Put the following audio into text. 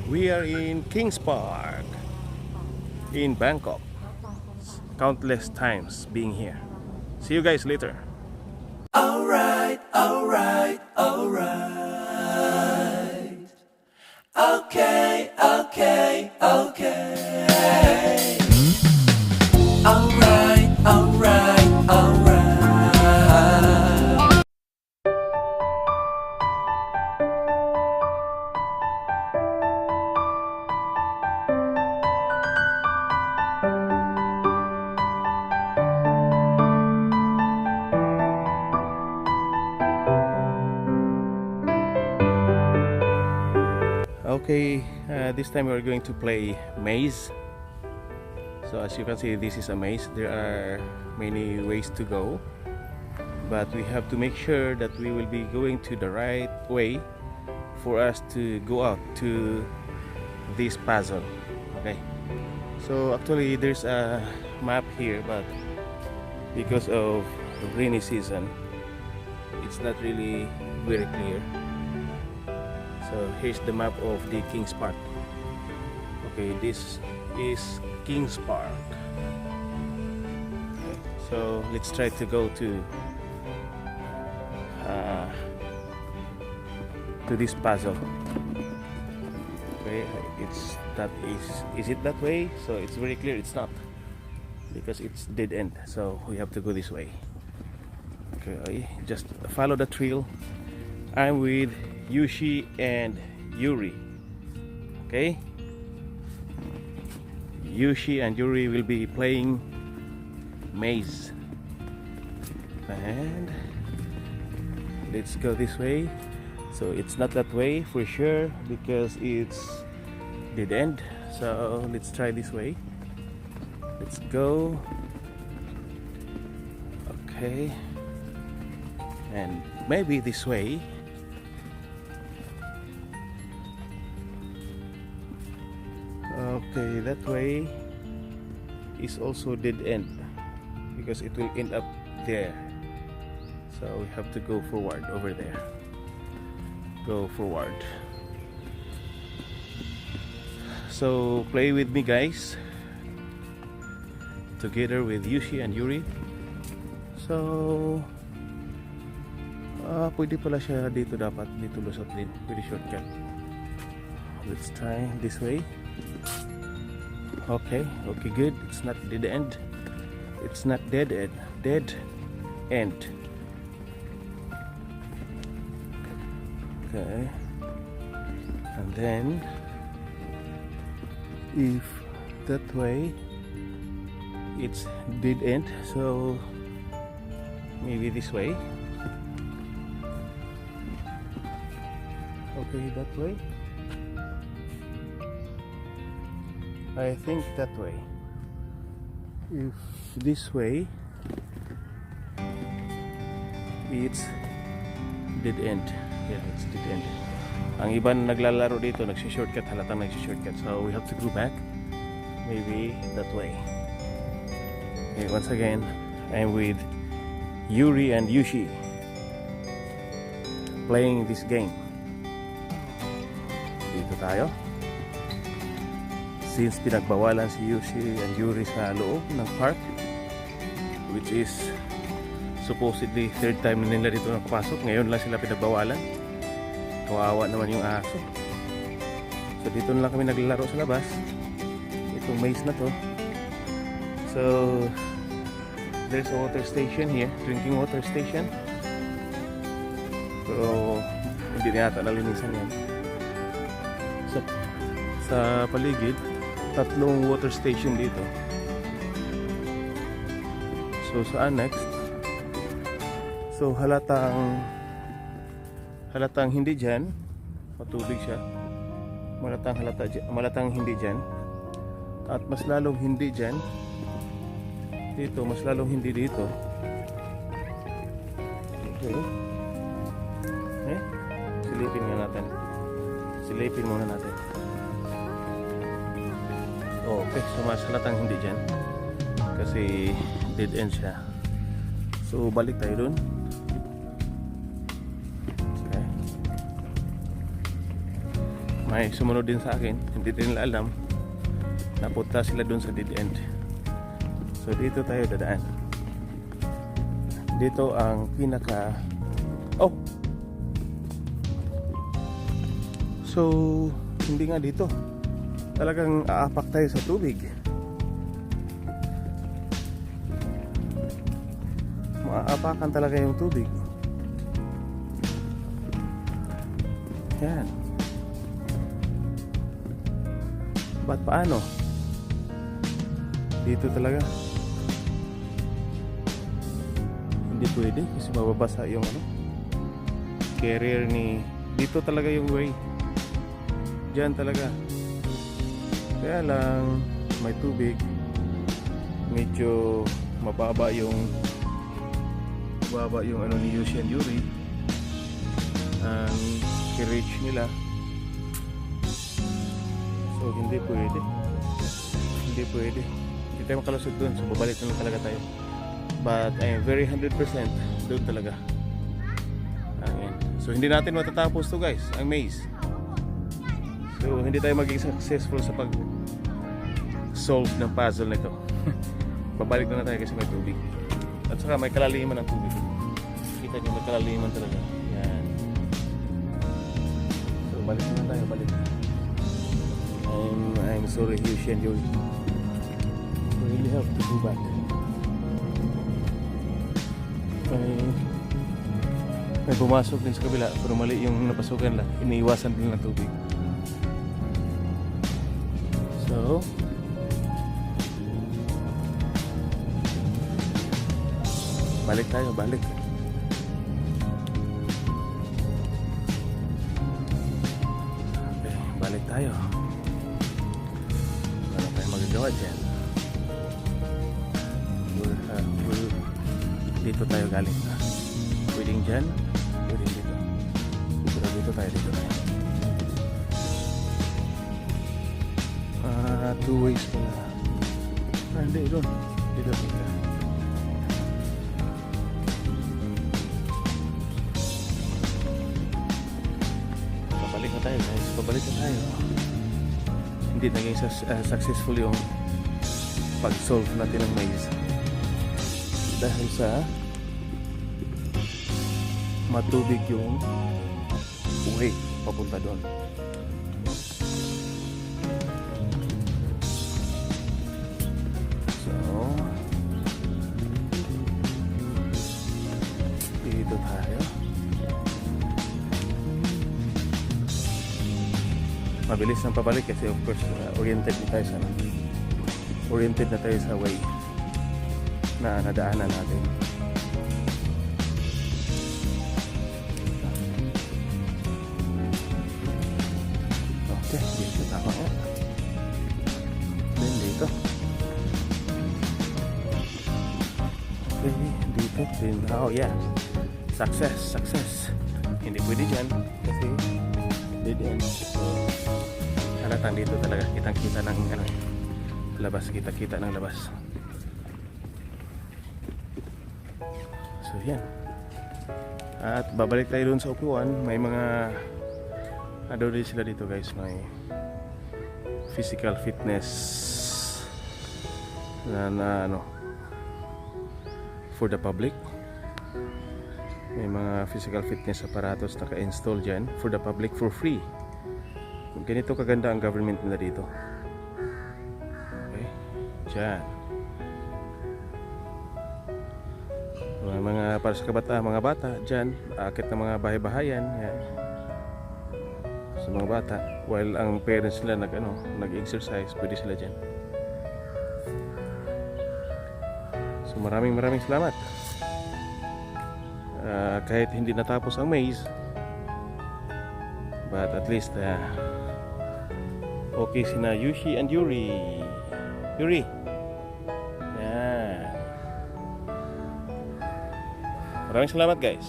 We are in Kings Park in Bangkok. Countless times being here. See you guys later. Alright, alright, alright. Okay, okay, okay. Alright, alright, alright. Okay, this time we're going to play maze. So as you can see, this is a maze. There are many ways to go, but we have to make sure that we will be going to the right way for us to go out to this puzzle. Okay, so actually there's a map here, but because of the rainy season, it's not really very clear. So here's the map of the Kings Park. Okay, this is Kings Park. Okay, so let's try to go to this puzzle. Okay, it's that is it that way? So it's very clear it's not, because it's dead end. So we have to go this way. Okay, just follow the trail. I'm with Yushi and Yuri. Okay, Yushi and Yuri will be playing maze, and let's go this way. So it's not that way for sure because it's dead end. So let's try this way. Let's go. Okay, and maybe this way. Okay, that way is also dead end because it will end up there. So we have to go forward over there. Go forward. So play with me, guys, together with Yushi and Yuri. So pwede pala siya dito, dapat dito lusot din, pwede shortcut. Let's try this way. Okay, good. It's not dead end. It's not dead end. Dead end. Okay. And then if that way it's dead end, so maybe this way. Okay, that way. I think that way. If this way, it's dead end. Yeah, it's dead end. Ang iba na naglalaro dito, nagsishortcut, halatang nagsishortcut. So we have to go back. Maybe that way. Okay, once again, I'm with Yuri and Yushi playing this game. Dito tayo. Since pinagbawalan si Yushi and Yuri sa loob ng park, which is supposedly third time na nila dito nakapasok, ngayon lang sila pinagbawalan. Kawawa naman yung aso. So dito na lang kami naglalaro sa labas, itong maze na to. So there's a water station here, drinking water station. So hindi na yata nalinisan yan. Sa paligid, tatlong water station dito. So saan next? So halatang hindi dyan, matubig siya. Malatang hindi dyan. At mas lalong hindi dyan. Dito, mas lalong hindi dito. Okay. Silipin muna natin. Okay, so mas halatang hindi dyan kasi dead end siya. So balik tayo dun. Okay. may sumunod din sa akin, hindi din nila alam, napunta sila dun sa dead end. So dito tayo dadaan. Dito ang pinaka so hindi nga dito, talagang aapak tayo sa tubig. Maaapakan talaga yung tubig. Yan. Ba't paano? Dito talaga. Hindi pwede kasi mababasa yung carrier ni... Dito talaga yung way. Diyan talaga. Kaya lang may tubig. Medyo mababa yung ni Yushi and Yuri. Ang i-reach nila. So hindi pwede. Hindi tayo makalusot dun. So babalik na lang talaga tayo. But I am very 100% doon talaga. Ayan. So hindi natin matatapos to guys, ang maze. So hindi tayo maging successful sa pag solve ng puzzle nito. Babalik na tayo kasi may tubig. At saka may kalaliman ng tubig. Kita nyo, may kalaliman talaga. Yan. So balik na tayo, balik. I'm sorry Yushi and Yuri. We really have to go back. May pumasok din sa kabila pero mali yung napasukan lang, iniiwasan din ng tubig. So balik tayo, balik. Okay, balik tayo. Ano tayo magagawa dyan? Dito tayo galing. Pwedeng dyan, pwedeng dito. Pero dito tayo. Two ways pala. Hindi, doon. Dito. Pabalik na tayo guys. Pabalik na tayo. Hindi naging successful yung pag-solve natin ng maze. Dahil sa matubig yung way papunta doon. So dito tayo. Mabilis ng pabalik kasi of course oriented na tayo sa way na nadaanan natin. Okay, dito tama nga. Then dito. Okay, dito din. Oh yeah. Success. Hindi pwede dyan kasi dead end. So, halatang dito talaga kitang-kita ng labas, kita ng labas. So yan. At babalik tayo dun sa upuan. May mga din sila dito guys. May physical fitness na for the public. May mga physical fitness aparatos naka-install dyan for the public for free. Ganito kaganda ang government nila dito. Okay, dyan. Mga para sa mga bata dyan, akit ng mga bahay-bahayan. Yan. Sa mga bata, while ang parents nila nag-exercise, pwede sila dyan. So maraming salamat. Kahit hindi natapos ang maze, but at least okay sina Yushi and Yuri. Yan. Maraming salamat guys.